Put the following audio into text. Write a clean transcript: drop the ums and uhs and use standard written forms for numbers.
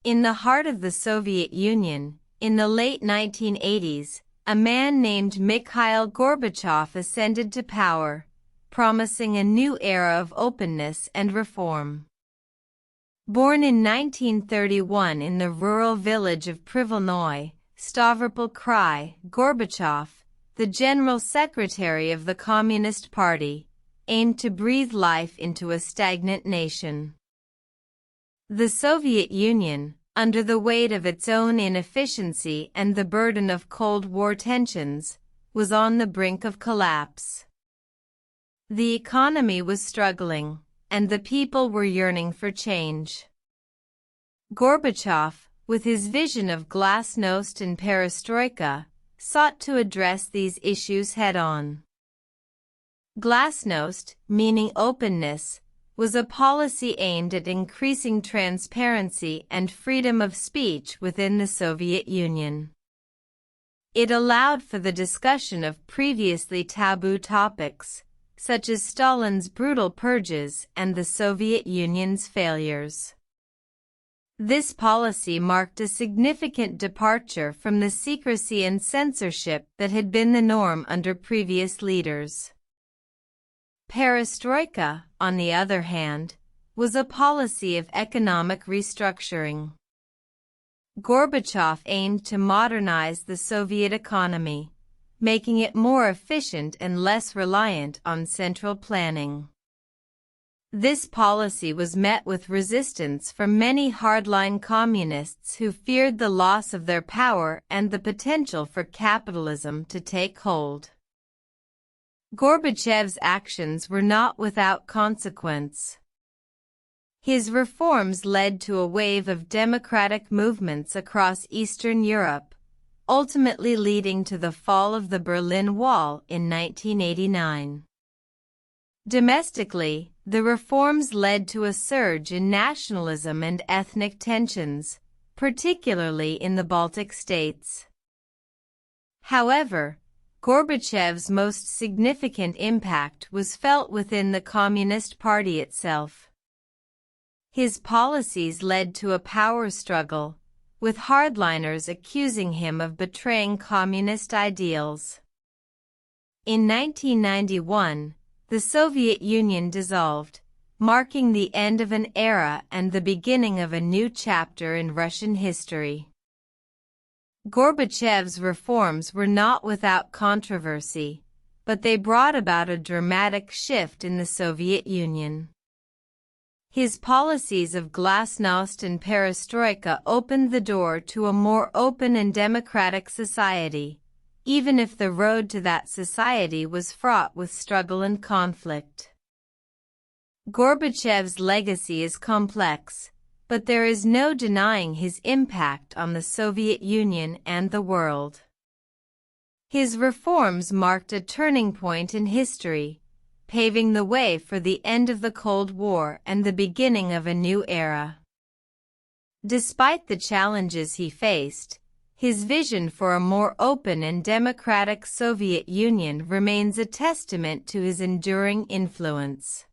In the heart of the Soviet Union, in the late 1980s, a man named Mikhail Gorbachev ascended to power, promising a new era of openness and reform. Born in 1931 in the rural village of Privolnoye, Stavropol Krai, Gorbachev, the General Secretary of the Communist Party, aimed to breathe life into a stagnant nation. The Soviet Union, under the weight of its own inefficiency and the burden of Cold War tensions, was on the brink of collapse. The economy was struggling, and the people were yearning for change. Gorbachev, with his vision of Glasnost and Perestroika, sought to address these issues head-on. Glasnost, meaning openness, was a policy aimed at increasing transparency and freedom of speech within the Soviet Union. It allowed for the discussion of previously taboo topics, such as Stalin's brutal purges and the Soviet Union's failures. This policy marked a significant departure from the secrecy and censorship that had been the norm under previous leaders. Perestroika, on the other hand, was a policy of economic restructuring. Gorbachev aimed to modernize the Soviet economy, making it more efficient and less reliant on central planning. This policy was met with resistance from many hardline communists who feared the loss of their power and the potential for capitalism to take hold. Gorbachev's actions were not without consequence. His reforms led to a wave of democratic movements across Eastern Europe, ultimately leading to the fall of the Berlin Wall in 1989. Domestically, the reforms led to a surge in nationalism and ethnic tensions, particularly in the Baltic states. However, Gorbachev's most significant impact was felt within the Communist Party itself. His policies led to a power struggle, with hardliners accusing him of betraying communist ideals. In 1991, the Soviet Union dissolved, marking the end of an era and the beginning of a new chapter in Russian history. Gorbachev's reforms were not without controversy, but they brought about a dramatic shift in the Soviet Union. His policies of Glasnost and Perestroika opened the door to a more open and democratic society, even if the road to that society was fraught with struggle and conflict. Gorbachev's legacy is complex, but there is no denying his impact on the Soviet Union and the world. His reforms marked a turning point in history, paving the way for the end of the Cold War and the beginning of a new era. Despite the challenges he faced, his vision for a more open and democratic Soviet Union remains a testament to his enduring influence.